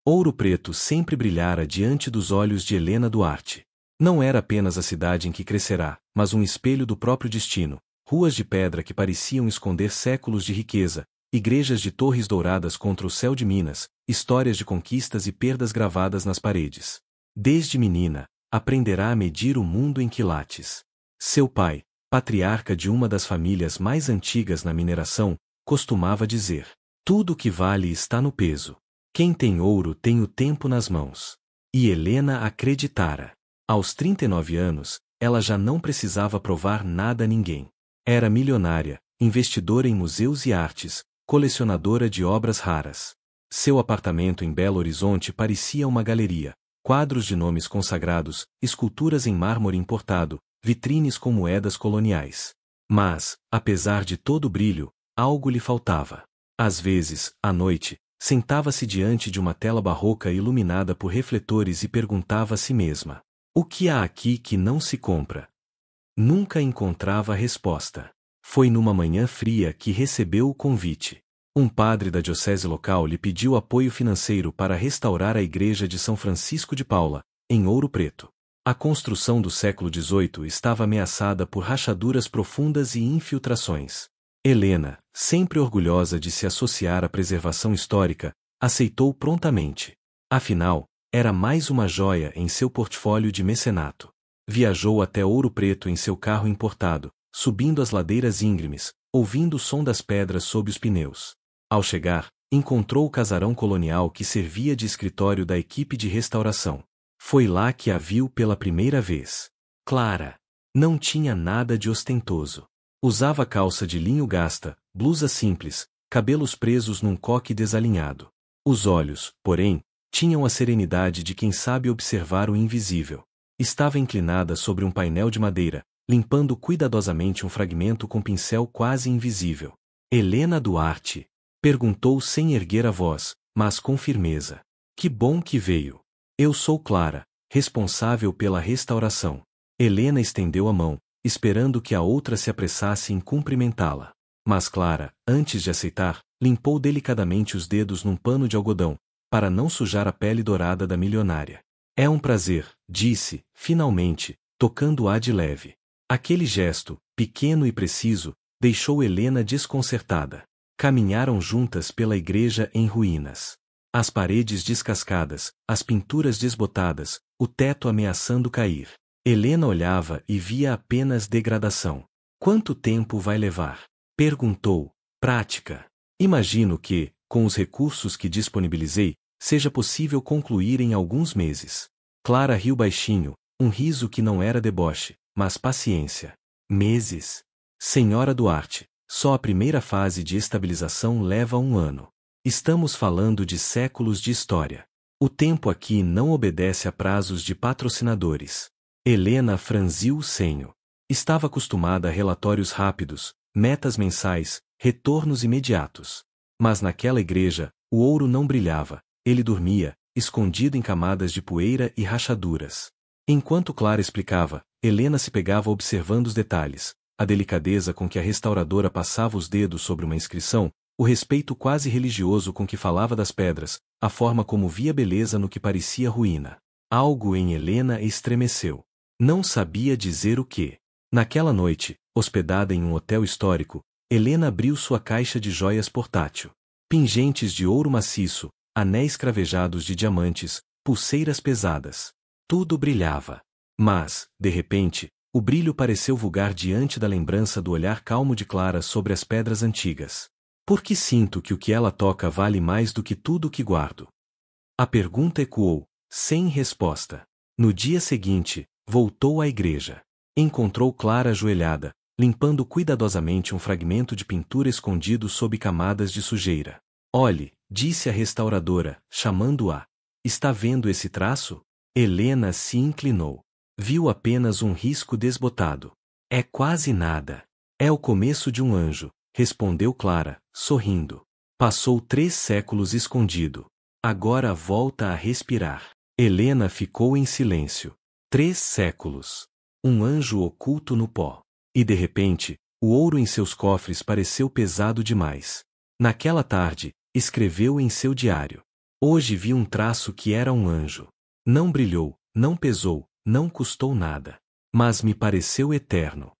Ouro Preto sempre brilhara diante dos olhos de Helena Duarte. Não era apenas a cidade em que crescerá, mas um espelho do próprio destino, ruas de pedra que pareciam esconder séculos de riqueza, igrejas de torres douradas contra o céu de Minas, histórias de conquistas e perdas gravadas nas paredes. Desde menina, aprenderá a medir o mundo em quilates. Seu pai, patriarca de uma das famílias mais antigas na mineração, costumava dizer: tudo o que vale está no peso. Quem tem ouro tem o tempo nas mãos. E Helena acreditara. Aos 39 anos, ela já não precisava provar nada a ninguém. Era milionária, investidora em museus e artes, colecionadora de obras raras. Seu apartamento em Belo Horizonte parecia uma galeria, quadros de nomes consagrados, esculturas em mármore importado, vitrines com moedas coloniais. Mas, apesar de todo o brilho, algo lhe faltava. Às vezes, à noite, sentava-se diante de uma tela barroca iluminada por refletores e perguntava a si mesma: o que há aqui que não se compra? Nunca encontrava resposta. Foi numa manhã fria que recebeu o convite. Um padre da diocese local lhe pediu apoio financeiro para restaurar a igreja de São Francisco de Paula, em Ouro Preto. A construção do século XVIII estava ameaçada por rachaduras profundas e infiltrações. Helena, sempre orgulhosa de se associar à preservação histórica, aceitou prontamente. Afinal, era mais uma joia em seu portfólio de mecenato. Viajou até Ouro Preto em seu carro importado, subindo as ladeiras íngremes, ouvindo o som das pedras sob os pneus. Ao chegar, encontrou o casarão colonial que servia de escritório da equipe de restauração. Foi lá que a viu pela primeira vez. Clara. Não tinha nada de ostentoso. Usava calça de linho gasta, blusa simples, cabelos presos num coque desalinhado. Os olhos, porém, tinham a serenidade de quem sabe observar o invisível. Estava inclinada sobre um painel de madeira, limpando cuidadosamente um fragmento com pincel quase invisível. Helena Duarte? Perguntou sem erguer a voz, mas com firmeza. Que bom que veio. Eu sou Clara, responsável pela restauração. Helena estendeu a mão, esperando que a outra se apressasse em cumprimentá-la. Mas Clara, antes de aceitar, limpou delicadamente os dedos num pano de algodão, para não sujar a pele dourada da milionária. É um prazer, disse, finalmente, tocando-a de leve. Aquele gesto, pequeno e preciso, deixou Helena desconcertada. Caminharam juntas pela igreja em ruínas. As paredes descascadas, as pinturas desbotadas, o teto ameaçando cair. Helena olhava e via apenas degradação. Quanto tempo vai levar? Perguntou. Prática. Imagino que, com os recursos que disponibilizei, seja possível concluir em alguns meses. Clara riu baixinho, um riso que não era deboche, mas paciência. Meses? Senhora Duarte, só a primeira fase de estabilização leva 1 ano. Estamos falando de séculos de história. O tempo aqui não obedece a prazos de patrocinadores. Helena franziu o senho. Estava acostumada a relatórios rápidos, metas mensais, retornos imediatos. Mas naquela igreja, o ouro não brilhava, ele dormia, escondido em camadas de poeira e rachaduras. Enquanto Clara explicava, Helena se pegava observando os detalhes, a delicadeza com que a restauradora passava os dedos sobre uma inscrição, o respeito quase religioso com que falava das pedras, a forma como via beleza no que parecia ruína. Algo em Helena estremeceu. Não sabia dizer o que. Naquela noite, hospedada em um hotel histórico, Helena abriu sua caixa de joias portátil. Pingentes de ouro maciço, anéis cravejados de diamantes, pulseiras pesadas. Tudo brilhava. Mas, de repente, o brilho pareceu vulgar diante da lembrança do olhar calmo de Clara sobre as pedras antigas. Por que sinto que o que ela toca vale mais do que tudo o que guardo? A pergunta ecoou, sem resposta. No dia seguinte, voltou à igreja. Encontrou Clara ajoelhada, limpando cuidadosamente um fragmento de pintura escondido sob camadas de sujeira. Olhe, disse a restauradora, chamando-a. Está vendo esse traço? Helena se inclinou. Viu apenas um risco desbotado. É quase nada. É o começo de um anjo, respondeu Clara, sorrindo. Passou 3 séculos escondido. Agora volta a respirar. Helena ficou em silêncio. 3 séculos. Um anjo oculto no pó. E de repente, o ouro em seus cofres pareceu pesado demais. Naquela tarde, escreveu em seu diário. Hoje vi um traço que era um anjo. Não brilhou, não pesou, não custou nada. Mas me pareceu eterno.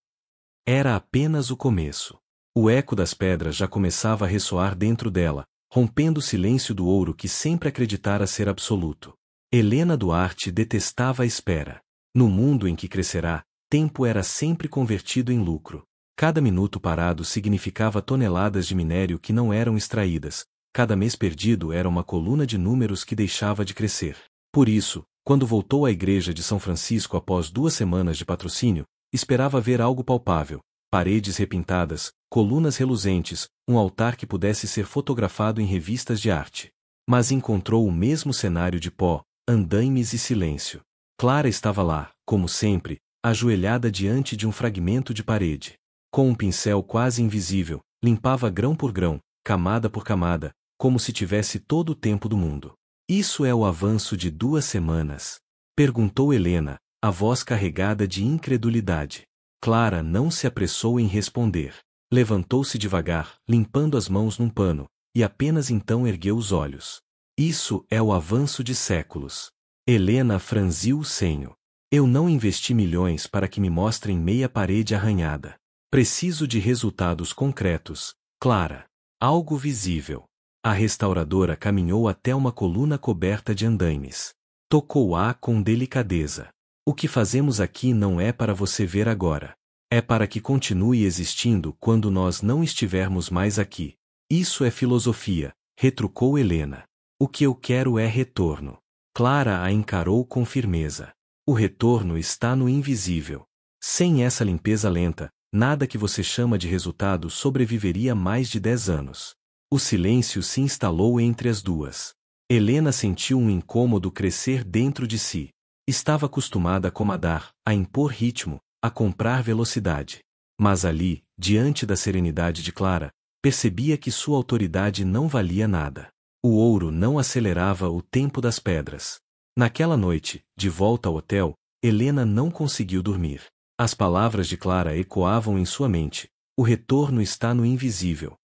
Era apenas o começo. O eco das pedras já começava a ressoar dentro dela, rompendo o silêncio do ouro que sempre acreditara ser absoluto. Helena Duarte detestava a espera. No mundo em que crescerá, tempo era sempre convertido em lucro. Cada minuto parado significava toneladas de minério que não eram extraídas. Cada mês perdido era uma coluna de números que deixava de crescer. Por isso, quando voltou à igreja de São Francisco após 2 semanas de patrocínio, esperava ver algo palpável: paredes repintadas, colunas reluzentes, um altar que pudesse ser fotografado em revistas de arte. Mas encontrou o mesmo cenário de pó, andaimes e silêncio. Clara estava lá, como sempre, ajoelhada diante de um fragmento de parede. Com um pincel quase invisível, limpava grão por grão, camada por camada, como se tivesse todo o tempo do mundo. Isso é o avanço de 2 semanas? Perguntou Helena, a voz carregada de incredulidade. Clara não se apressou em responder. Levantou-se devagar, limpando as mãos num pano, e apenas então ergueu os olhos. Isso é o avanço de séculos. Helena franziu o senho. Eu não investi milhões para que me mostrem meia parede arranhada. Preciso de resultados concretos, Clara. Algo visível. A restauradora caminhou até uma coluna coberta de andaimes. Tocou-a com delicadeza. O que fazemos aqui não é para você ver agora. É para que continue existindo quando nós não estivermos mais aqui. Isso é filosofia, retrucou Helena. O que eu quero é retorno. Clara a encarou com firmeza. O retorno está no invisível. Sem essa limpeza lenta, nada que você chama de resultado sobreviveria mais de 10 anos. O silêncio se instalou entre as duas. Helena sentiu um incômodo crescer dentro de si. Estava acostumada a comandar, a impor ritmo, a comprar velocidade. Mas ali, diante da serenidade de Clara, percebia que sua autoridade não valia nada. O ouro não acelerava o tempo das pedras. Naquela noite, de volta ao hotel, Helena não conseguiu dormir. As palavras de Clara ecoavam em sua mente. O retorno está no invisível.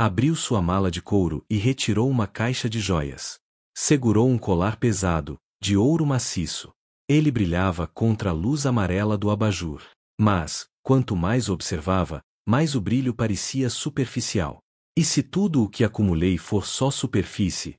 Abriu sua mala de couro e retirou uma caixa de joias. Segurou um colar pesado, de ouro maciço. Ele brilhava contra a luz amarela do abajur. Mas, quanto mais observava, mais o brilho parecia superficial. E se tudo o que acumulei for só superfície?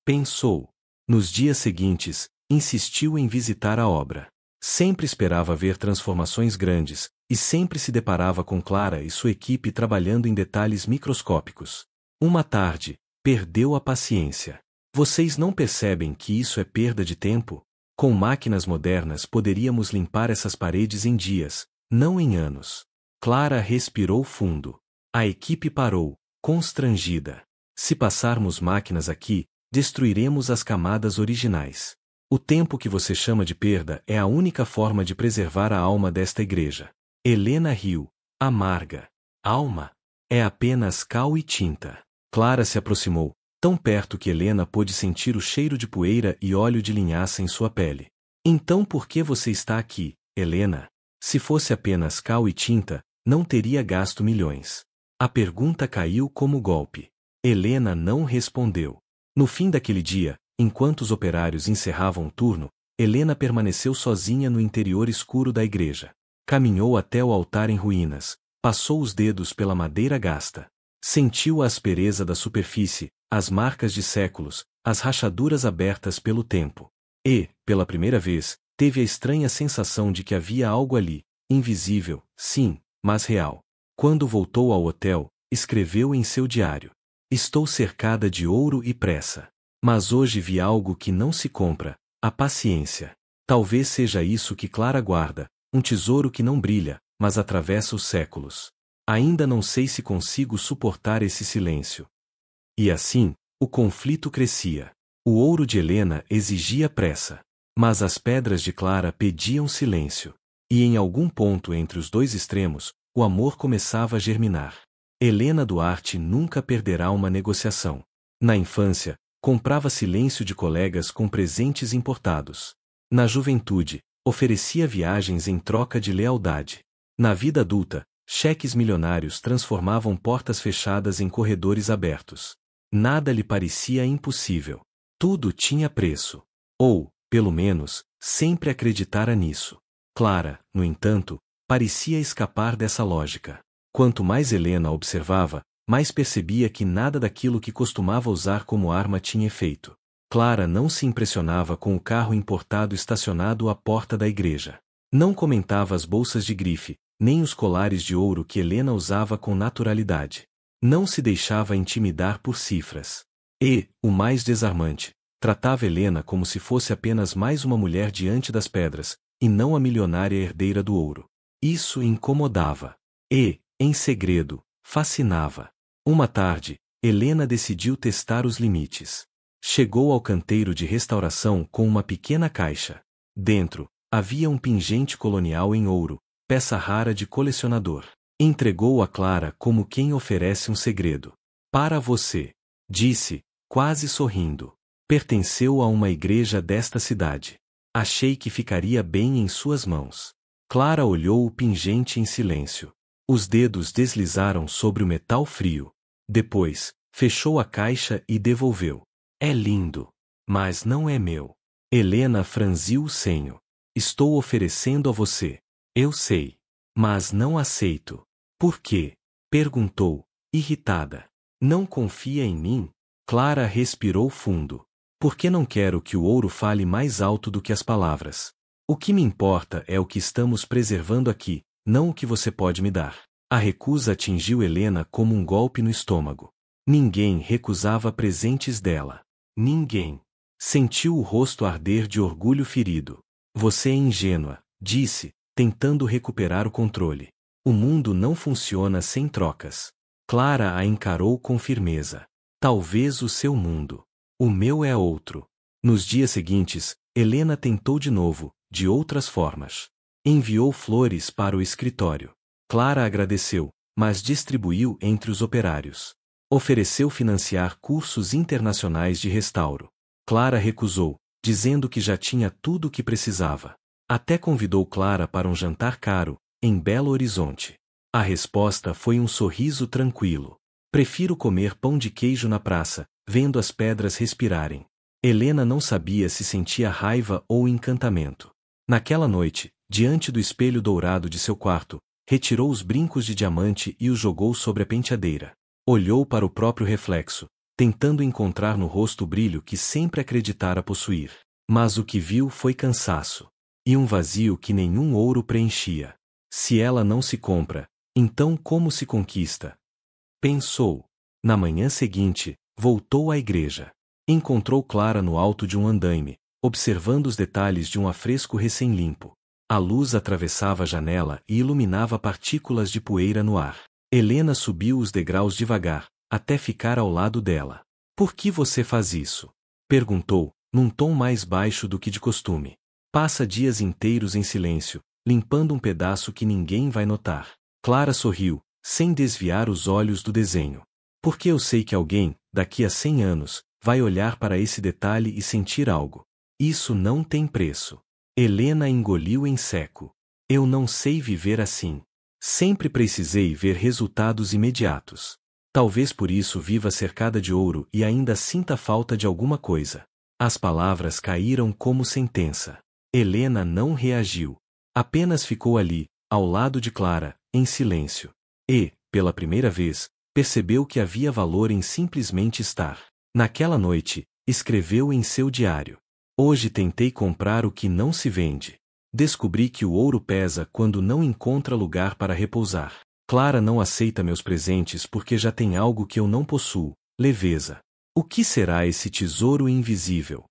Pensou. Nos dias seguintes, insistiu em visitar a obra. Sempre esperava ver transformações grandes, e sempre se deparava com Clara e sua equipe trabalhando em detalhes microscópicos. Uma tarde, perdeu a paciência. Vocês não percebem que isso é perda de tempo? Com máquinas modernas poderíamos limpar essas paredes em dias, não em anos. Clara respirou fundo. A equipe parou, constrangida. Se passarmos máquinas aqui, destruiremos as camadas originais. O tempo que você chama de perda é a única forma de preservar a alma desta igreja. Helena riu, amarga. Alma? É apenas cal e tinta. Clara se aproximou, tão perto que Helena pôde sentir o cheiro de poeira e óleo de linhaça em sua pele. Então por que você está aqui, Helena? Se fosse apenas cal e tinta, não teria gasto milhões. A pergunta caiu como golpe. Helena não respondeu. No fim daquele dia, enquanto os operários encerravam o turno, Helena permaneceu sozinha no interior escuro da igreja. Caminhou até o altar em ruínas, passou os dedos pela madeira gasta. Sentiu a aspereza da superfície, as marcas de séculos, as rachaduras abertas pelo tempo. E, pela primeira vez, teve a estranha sensação de que havia algo ali, invisível, sim, mas real. Quando voltou ao hotel, escreveu em seu diário: Estou cercada de ouro e pressa. Mas hoje vi algo que não se compra, a paciência. Talvez seja isso que Clara guarda, um tesouro que não brilha, mas atravessa os séculos. Ainda não sei se consigo suportar esse silêncio. E assim, o conflito crescia. O ouro de Helena exigia pressa. Mas as pedras de Clara pediam silêncio. E em algum ponto entre os dois extremos, o amor começava a germinar. Helena Duarte nunca perderá uma negociação. Na infância, comprava silêncio de colegas com presentes importados. Na juventude, oferecia viagens em troca de lealdade. Na vida adulta, cheques milionários transformavam portas fechadas em corredores abertos. Nada lhe parecia impossível. Tudo tinha preço. Ou, pelo menos, sempre acreditara nisso. Clara, no entanto, parecia escapar dessa lógica. Quanto mais Helena observava, mais percebia que nada daquilo que costumava usar como arma tinha efeito. Clara não se impressionava com o carro importado estacionado à porta da igreja. Não comentava as bolsas de grife, nem os colares de ouro que Helena usava com naturalidade. Não se deixava intimidar por cifras. E, o mais desarmante, tratava Helena como se fosse apenas mais uma mulher diante das pedras, e não a milionária herdeira do ouro. Isso incomodava. E, em segredo, fascinava. Uma tarde, Helena decidiu testar os limites. Chegou ao canteiro de restauração com uma pequena caixa. Dentro, havia um pingente colonial em ouro, peça rara de colecionador. Entregou a Clara como quem oferece um segredo. Para você, disse, quase sorrindo. Pertenceu a uma igreja desta cidade. Achei que ficaria bem em suas mãos. Clara olhou o pingente em silêncio. Os dedos deslizaram sobre o metal frio. Depois, fechou a caixa e devolveu. É lindo, mas não é meu. Helena franziu o senho. Estou oferecendo a você. Eu sei. Mas não aceito. Por quê? Perguntou, irritada. Não confia em mim? Clara respirou fundo. Porque não quero que o ouro fale mais alto do que as palavras. O que me importa é o que estamos preservando aqui, não o que você pode me dar. A recusa atingiu Helena como um golpe no estômago. Ninguém recusava presentes dela. Ninguém. Sentiu o rosto arder de orgulho ferido. Você é ingênua, disse, tentando recuperar o controle. O mundo não funciona sem trocas. Clara a encarou com firmeza. Talvez o seu mundo. O meu é outro. Nos dias seguintes, Helena tentou de novo, de outras formas. Enviou flores para o escritório. Clara agradeceu, mas distribuiu entre os operários. Ofereceu financiar cursos internacionais de restauro. Clara recusou, dizendo que já tinha tudo o que precisava. Até convidou Clara para um jantar caro, em Belo Horizonte. A resposta foi um sorriso tranquilo. Prefiro comer pão de queijo na praça, vendo as pedras respirarem. Helena não sabia se sentia raiva ou encantamento. Naquela noite, diante do espelho dourado de seu quarto, retirou os brincos de diamante e os jogou sobre a penteadeira. Olhou para o próprio reflexo, tentando encontrar no rosto o brilho que sempre acreditara possuir. Mas o que viu foi cansaço. E um vazio que nenhum ouro preenchia. Se ela não se compra, então como se conquista? Pensou. Na manhã seguinte, voltou à igreja. Encontrou Clara no alto de um andaime, observando os detalhes de um afresco recém-limpo. A luz atravessava a janela e iluminava partículas de poeira no ar. Helena subiu os degraus devagar, até ficar ao lado dela. Por que você faz isso? Perguntou, num tom mais baixo do que de costume. Passa dias inteiros em silêncio, limpando um pedaço que ninguém vai notar. Clara sorriu, sem desviar os olhos do desenho. Porque eu sei que alguém, daqui a 100 anos, vai olhar para esse detalhe e sentir algo. Isso não tem preço. Helena engoliu em seco. Eu não sei viver assim. Sempre precisei ver resultados imediatos. Talvez por isso viva cercada de ouro e ainda sinta falta de alguma coisa. As palavras caíram como sentença. Helena não reagiu. Apenas ficou ali, ao lado de Clara, em silêncio. E, pela primeira vez, percebeu que havia valor em simplesmente estar. Naquela noite, escreveu em seu diário. Hoje tentei comprar o que não se vende. Descobri que o ouro pesa quando não encontra lugar para repousar. Clara não aceita meus presentes porque já tem algo que eu não possuo, leveza. O que será esse tesouro invisível?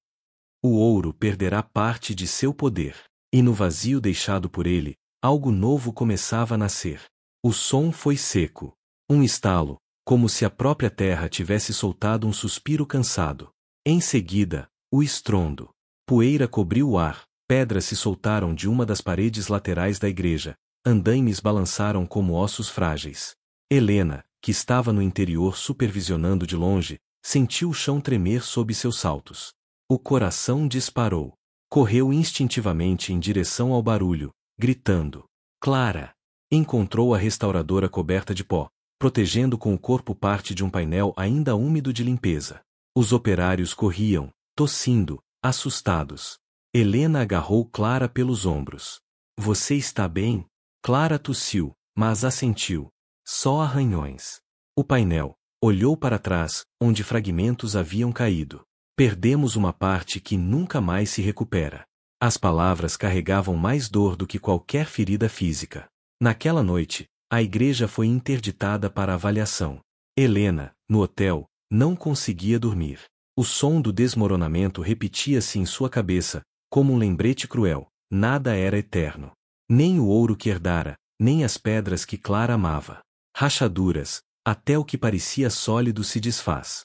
O ouro perderá parte de seu poder. E no vazio deixado por ele, algo novo começava a nascer. O som foi seco. Um estalo, como se a própria terra tivesse soltado um suspiro cansado. Em seguida, o estrondo. Poeira cobriu o ar, pedras se soltaram de uma das paredes laterais da igreja, andaimes balançaram como ossos frágeis. Helena, que estava no interior supervisionando de longe, sentiu o chão tremer sob seus saltos. O coração disparou. Correu instintivamente em direção ao barulho, gritando. Clara! Encontrou a restauradora coberta de pó, protegendo com o corpo parte de um painel ainda úmido de limpeza. Os operários corriam, tossindo, assustados. Helena agarrou Clara pelos ombros. Você está bem? Clara tossiu, mas assentiu. Só arranhões. O painel olhou para trás, onde fragmentos haviam caído. Perdemos uma parte que nunca mais se recupera. As palavras carregavam mais dor do que qualquer ferida física. Naquela noite, a igreja foi interditada para avaliação. Helena, no hotel, não conseguia dormir. O som do desmoronamento repetia-se em sua cabeça, como um lembrete cruel. Nada era eterno. Nem o ouro que herdara, nem as pedras que Clara amava. Rachaduras, até o que parecia sólido se desfaz.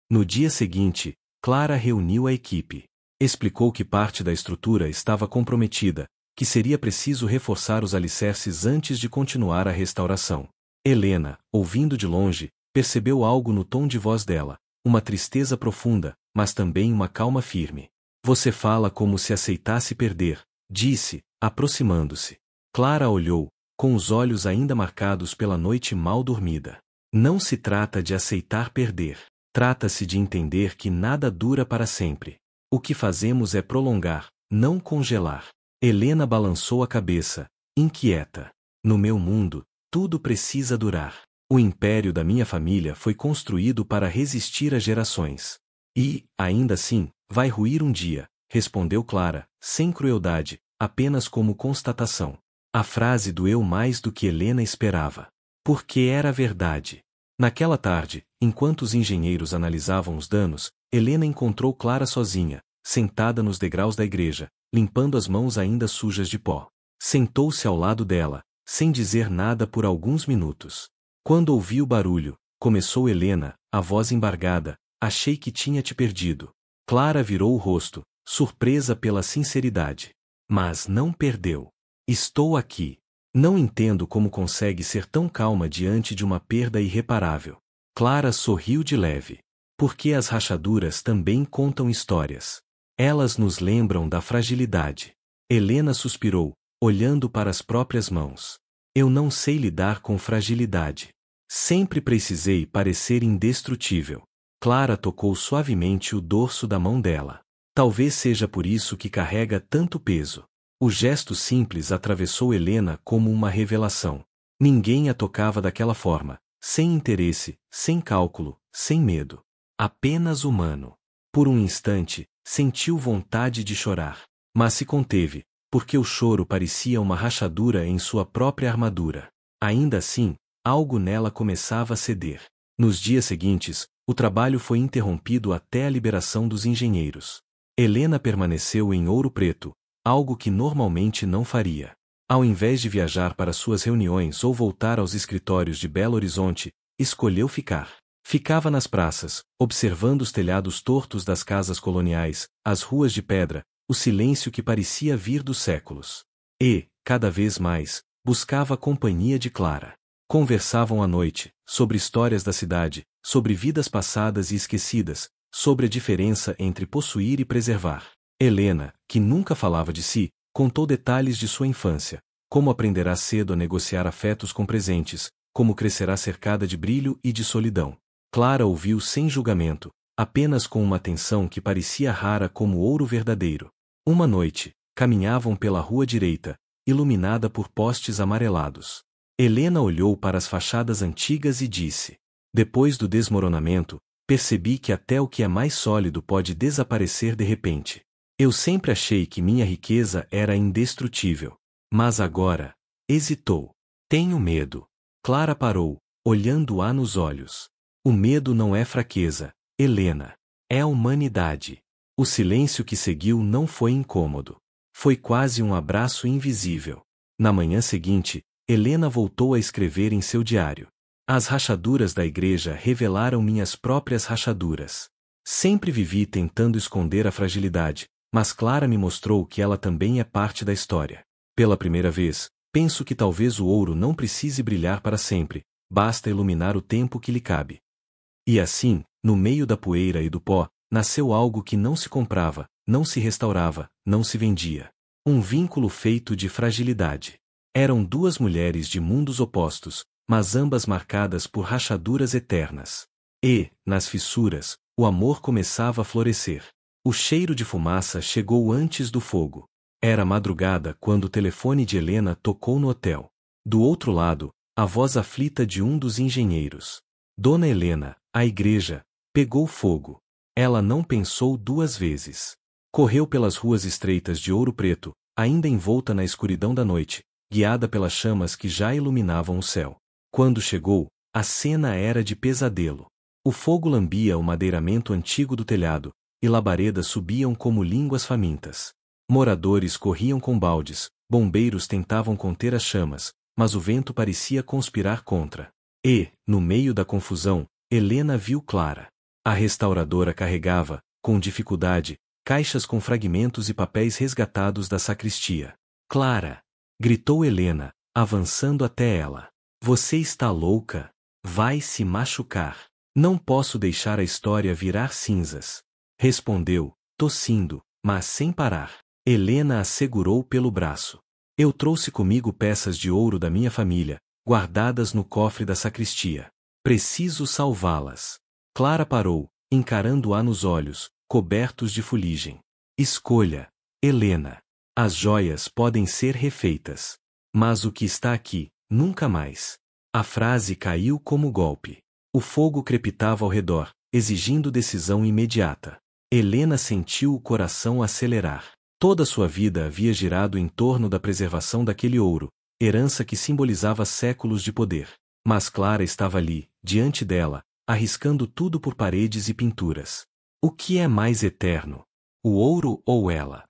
No dia seguinte, Clara reuniu a equipe. Explicou que parte da estrutura estava comprometida, que seria preciso reforçar os alicerces antes de continuar a restauração. Helena, ouvindo de longe, percebeu algo no tom de voz dela, uma tristeza profunda, mas também uma calma firme. Você fala como se aceitasse perder, disse, aproximando-se. Clara olhou, com os olhos ainda marcados pela noite mal dormida. Não se trata de aceitar perder. Trata-se de entender que nada dura para sempre. O que fazemos é prolongar, não congelar. Helena balançou a cabeça, inquieta. No meu mundo, tudo precisa durar. O império da minha família foi construído para resistir a gerações. E, ainda assim, vai ruir um dia, respondeu Clara, sem crueldade, apenas como constatação. A frase doeu mais do que Helena esperava. Porque era verdade. Naquela tarde, enquanto os engenheiros analisavam os danos, Helena encontrou Clara sozinha, sentada nos degraus da igreja, limpando as mãos ainda sujas de pó. Sentou-se ao lado dela, sem dizer nada por alguns minutos. Quando ouvi o barulho, começou Helena, a voz embargada, achei que tinha te perdido. Clara virou o rosto, surpresa pela sinceridade. Mas não perdeu. Estou aqui. Não entendo como consegue ser tão calma diante de uma perda irreparável. Clara sorriu de leve. Porque as rachaduras também contam histórias. Elas nos lembram da fragilidade. Helena suspirou, olhando para as próprias mãos. Eu não sei lidar com fragilidade. Sempre precisei parecer indestrutível. Clara tocou suavemente o dorso da mão dela. Talvez seja por isso que carrega tanto peso. O gesto simples atravessou Helena como uma revelação. Ninguém a tocava daquela forma, sem interesse, sem cálculo, sem medo. Apenas humano. Por um instante, sentiu vontade de chorar. Mas se conteve, porque o choro parecia uma rachadura em sua própria armadura. Ainda assim, algo nela começava a ceder. Nos dias seguintes, o trabalho foi interrompido até a liberação dos engenheiros. Helena permaneceu em Ouro Preto, algo que normalmente não faria. Ao invés de viajar para suas reuniões ou voltar aos escritórios de Belo Horizonte, escolheu ficar. Ficava nas praças, observando os telhados tortos das casas coloniais, as ruas de pedra, o silêncio que parecia vir dos séculos. E, cada vez mais, buscava a companhia de Clara. Conversavam à noite, sobre histórias da cidade, sobre vidas passadas e esquecidas, sobre a diferença entre possuir e preservar. Helena, que nunca falava de si, contou detalhes de sua infância, como aprenderá cedo a negociar afetos com presentes, como crescerá cercada de brilho e de solidão. Clara ouviu sem julgamento, apenas com uma atenção que parecia rara como ouro verdadeiro. Uma noite, caminhavam pela rua direita, iluminada por postes amarelados. Helena olhou para as fachadas antigas e disse: depois do desmoronamento, percebi que até o que é mais sólido pode desaparecer de repente. Eu sempre achei que minha riqueza era indestrutível. Mas agora... Hesitou. Tenho medo. Clara parou, olhando-a nos olhos. O medo não é fraqueza, Helena. É a humanidade. O silêncio que seguiu não foi incômodo. Foi quase um abraço invisível. Na manhã seguinte, Helena voltou a escrever em seu diário. As rachaduras da igreja revelaram minhas próprias rachaduras. Sempre vivi tentando esconder a fragilidade, mas Clara me mostrou que ela também é parte da história. Pela primeira vez, penso que talvez o ouro não precise brilhar para sempre, basta iluminar o tempo que lhe cabe. E assim, no meio da poeira e do pó, nasceu algo que não se comprava, não se restaurava, não se vendia. Um vínculo feito de fragilidade. Eram duas mulheres de mundos opostos, mas ambas marcadas por rachaduras eternas. E, nas fissuras, o amor começava a florescer. O cheiro de fumaça chegou antes do fogo. Era madrugada quando o telefone de Helena tocou no hotel. Do outro lado, a voz aflita de um dos engenheiros. Dona Helena, a igreja, pegou fogo. Ela não pensou duas vezes. Correu pelas ruas estreitas de Ouro Preto, ainda envolta na escuridão da noite, guiada pelas chamas que já iluminavam o céu. Quando chegou, a cena era de pesadelo. O fogo lambia o madeiramento antigo do telhado, e labaredas subiam como línguas famintas. Moradores corriam com baldes, bombeiros tentavam conter as chamas, mas o vento parecia conspirar contra. E, no meio da confusão, Helena viu Clara. A restauradora carregava, com dificuldade, caixas com fragmentos e papéis resgatados da sacristia. Clara! Gritou Helena, avançando até ela. Você está louca? Vai se machucar. Não posso deixar a história virar cinzas. Respondeu, tossindo, mas sem parar. Helena a segurou pelo braço. Eu trouxe comigo peças de ouro da minha família, guardadas no cofre da sacristia. Preciso salvá-las. Clara parou, encarando-a nos olhos, cobertos de fuligem. Escolha, Helena. As joias podem ser refeitas. Mas o que está aqui, nunca mais. A frase caiu como golpe. O fogo crepitava ao redor, exigindo decisão imediata. Helena sentiu o coração acelerar. Toda sua vida havia girado em torno da preservação daquele ouro, herança que simbolizava séculos de poder. Mas Clara estava ali, diante dela, arriscando tudo por paredes e pinturas. O que é mais eterno? O ouro ou ela?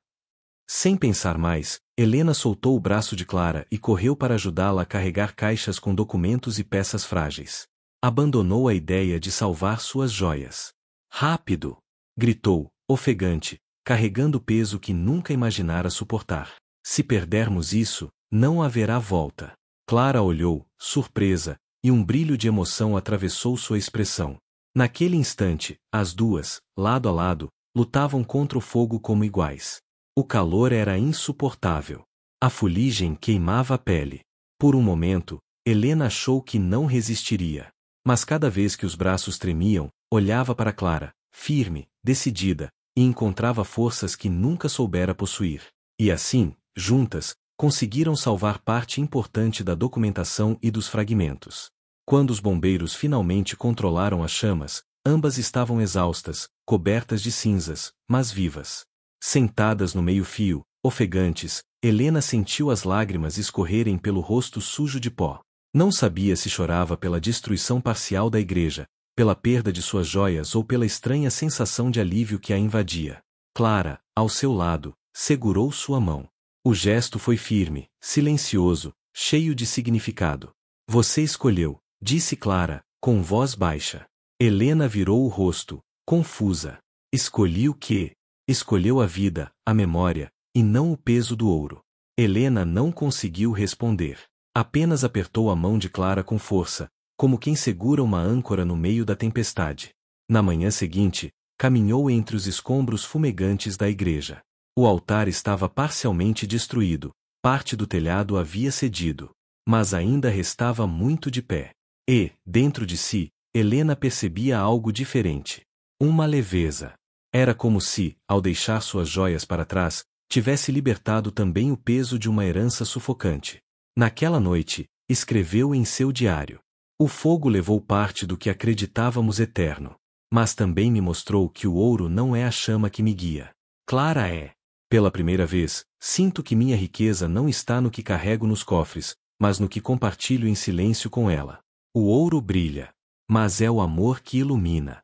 Sem pensar mais, Helena soltou o braço de Clara e correu para ajudá-la a carregar caixas com documentos e peças frágeis. Abandonou a ideia de salvar suas joias. Rápido! Gritou, ofegante, carregando o peso que nunca imaginara suportar. Se perdermos isso, não haverá volta. Clara olhou, surpresa, e um brilho de emoção atravessou sua expressão. Naquele instante, as duas, lado a lado, lutavam contra o fogo como iguais. O calor era insuportável. A fuligem queimava a pele. Por um momento, Helena achou que não resistiria. Mas cada vez que os braços tremiam, olhava para Clara, firme, decidida, e encontrava forças que nunca soubera possuir. E assim, juntas, conseguiram salvar parte importante da documentação e dos fragmentos. Quando os bombeiros finalmente controlaram as chamas, ambas estavam exaustas, cobertas de cinzas, mas vivas. Sentadas no meio-fio, ofegantes, Helena sentiu as lágrimas escorrerem pelo rosto sujo de pó. Não sabia se chorava pela destruição parcial da igreja, pela perda de suas joias ou pela estranha sensação de alívio que a invadia. Clara, ao seu lado, segurou sua mão. O gesto foi firme, silencioso, cheio de significado. Você escolheu, disse Clara, com voz baixa. Helena virou o rosto, confusa. Escolhi o quê? Escolheu a vida, a memória, e não o peso do ouro. Helena não conseguiu responder. Apenas apertou a mão de Clara com força, como quem segura uma âncora no meio da tempestade. Na manhã seguinte, caminhou entre os escombros fumegantes da igreja. O altar estava parcialmente destruído, parte do telhado havia cedido, mas ainda restava muito de pé. E, dentro de si, Helena percebia algo diferente. Uma leveza. Era como se, ao deixar suas joias para trás, tivesse libertado também o peso de uma herança sufocante. Naquela noite, escreveu em seu diário: o fogo levou parte do que acreditávamos eterno, mas também me mostrou que o ouro não é a chama que me guia. Clara é. Pela primeira vez, sinto que minha riqueza não está no que carrego nos cofres, mas no que compartilho em silêncio com ela. O ouro brilha, mas é o amor que ilumina.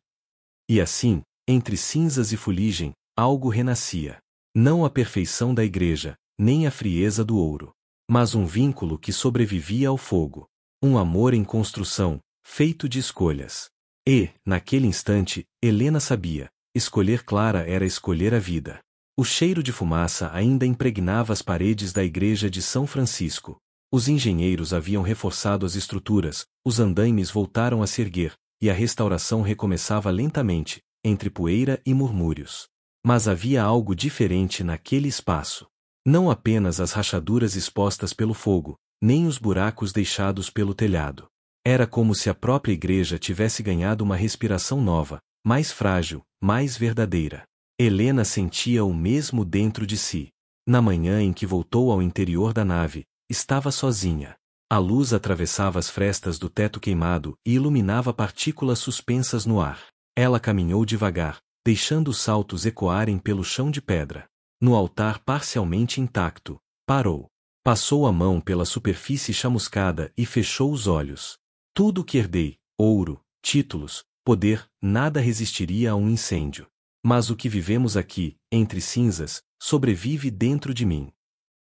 E assim, entre cinzas e fuligem, algo renascia. Não a perfeição da igreja, nem a frieza do ouro, mas um vínculo que sobrevivia ao fogo. Um amor em construção, feito de escolhas. E, naquele instante, Helena sabia, escolher Clara era escolher a vida. O cheiro de fumaça ainda impregnava as paredes da igreja de São Francisco. Os engenheiros haviam reforçado as estruturas, os andaimes voltaram a se erguer, e a restauração recomeçava lentamente, entre poeira e murmúrios. Mas havia algo diferente naquele espaço. Não apenas as rachaduras expostas pelo fogo, nem os buracos deixados pelo telhado. Era como se a própria igreja tivesse ganhado uma respiração nova, mais frágil, mais verdadeira. Helena sentia o mesmo dentro de si. Na manhã em que voltou ao interior da nave, estava sozinha. A luz atravessava as frestas do teto queimado e iluminava partículas suspensas no ar. Ela caminhou devagar, deixando os saltos ecoarem pelo chão de pedra. No altar parcialmente intacto, parou. Passou a mão pela superfície chamuscada e fechou os olhos. Tudo o que herdei, ouro, títulos, poder, nada resistiria a um incêndio. Mas o que vivemos aqui, entre cinzas, sobrevive dentro de mim.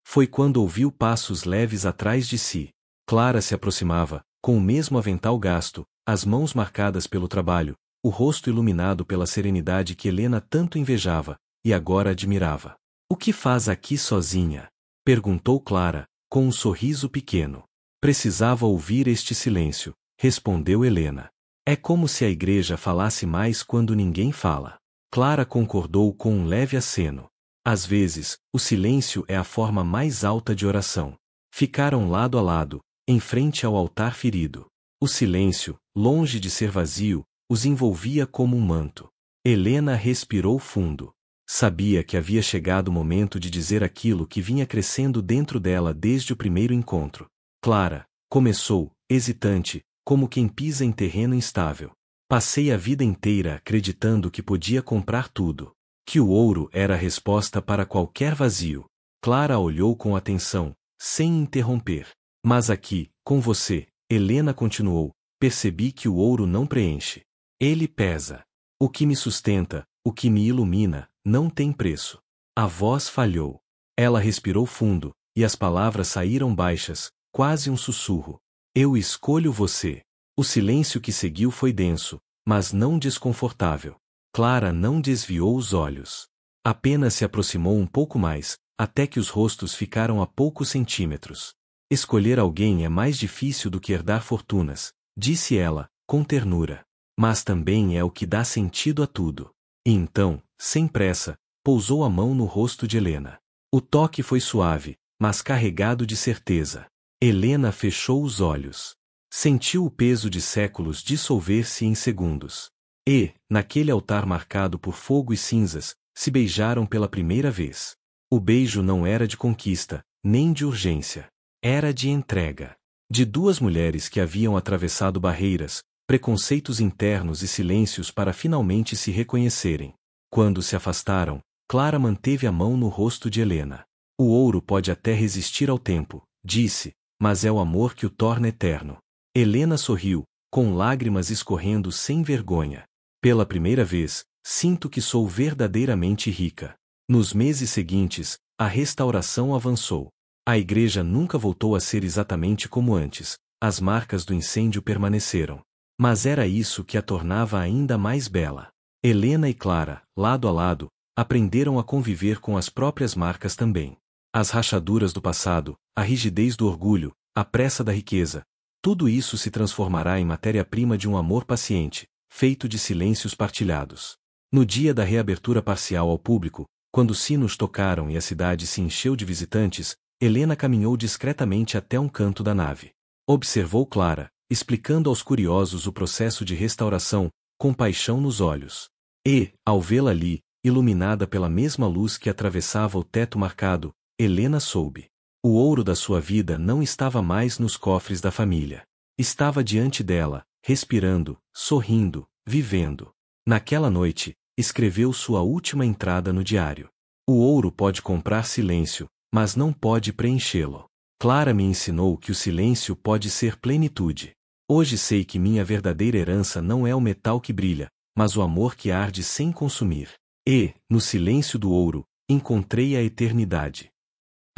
Foi quando ouviu passos leves atrás de si. Clara se aproximava, com o mesmo avental gasto, as mãos marcadas pelo trabalho, o rosto iluminado pela serenidade que Helena tanto invejava, e agora admirava. O que faz aqui sozinha? Perguntou Clara, com um sorriso pequeno. Precisava ouvir este silêncio, respondeu Helena. É como se a igreja falasse mais quando ninguém fala. Clara concordou com um leve aceno. Às vezes, o silêncio é a forma mais alta de oração. Ficaram lado a lado, em frente ao altar ferido. O silêncio, longe de ser vazio, os envolvia como um manto. Helena respirou fundo. Sabia que havia chegado o momento de dizer aquilo que vinha crescendo dentro dela desde o primeiro encontro. Clara, começou, hesitante, como quem pisa em terreno instável. Passei a vida inteira acreditando que podia comprar tudo. Que o ouro era a resposta para qualquer vazio. Clara olhou com atenção, sem interromper. Mas aqui, com você, Helena continuou, percebi que o ouro não preenche. Ele pesa. O que me sustenta, o que me ilumina, não tem preço. A voz falhou. Ela respirou fundo, e as palavras saíram baixas, quase um sussurro. Eu escolho você. O silêncio que seguiu foi denso, mas não desconfortável. Clara não desviou os olhos. Apenas se aproximou um pouco mais, até que os rostos ficaram a poucos centímetros. Escolher alguém é mais difícil do que herdar fortunas, disse ela, com ternura. Mas também é o que dá sentido a tudo. E então, sem pressa, pousou a mão no rosto de Helena. O toque foi suave, mas carregado de certeza. Helena fechou os olhos. Sentiu o peso de séculos dissolver-se em segundos. E, naquele altar marcado por fogo e cinzas, se beijaram pela primeira vez. O beijo não era de conquista, nem de urgência. Era de entrega. De duas mulheres que haviam atravessado barreiras, preconceitos internos e silêncios para finalmente se reconhecerem. Quando se afastaram, Clara manteve a mão no rosto de Helena. O ouro pode até resistir ao tempo, disse, mas é o amor que o torna eterno. Helena sorriu, com lágrimas escorrendo sem vergonha. Pela primeira vez, sinto que sou verdadeiramente rica. Nos meses seguintes, a restauração avançou. A igreja nunca voltou a ser exatamente como antes, as marcas do incêndio permaneceram. Mas era isso que a tornava ainda mais bela. Helena e Clara, lado a lado, aprenderam a conviver com as próprias marcas também. As rachaduras do passado, a rigidez do orgulho, a pressa da riqueza, tudo isso se transformará em matéria-prima de um amor paciente, feito de silêncios partilhados. No dia da reabertura parcial ao público, quando os sinos tocaram e a cidade se encheu de visitantes, Helena caminhou discretamente até um canto da nave. Observou Clara, explicando aos curiosos o processo de restauração, com paixão nos olhos. E, ao vê-la ali, iluminada pela mesma luz que atravessava o teto marcado, Helena soube. O ouro da sua vida não estava mais nos cofres da família. Estava diante dela, respirando, sorrindo, vivendo. Naquela noite, escreveu sua última entrada no diário. O ouro pode comprar silêncio, mas não pode preenchê-lo. Clara me ensinou que o silêncio pode ser plenitude. Hoje sei que minha verdadeira herança não é o metal que brilha, mas o amor que arde sem consumir. E, no silêncio do ouro, encontrei a eternidade.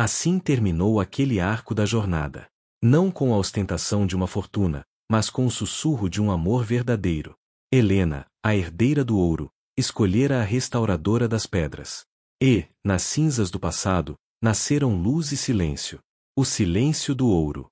Assim terminou aquele arco da jornada. Não com a ostentação de uma fortuna, mas com o sussurro de um amor verdadeiro. Helena, a herdeira do ouro, escolhera a restauradora das pedras. E, nas cinzas do passado, nasceram luz e silêncio. O silêncio do ouro.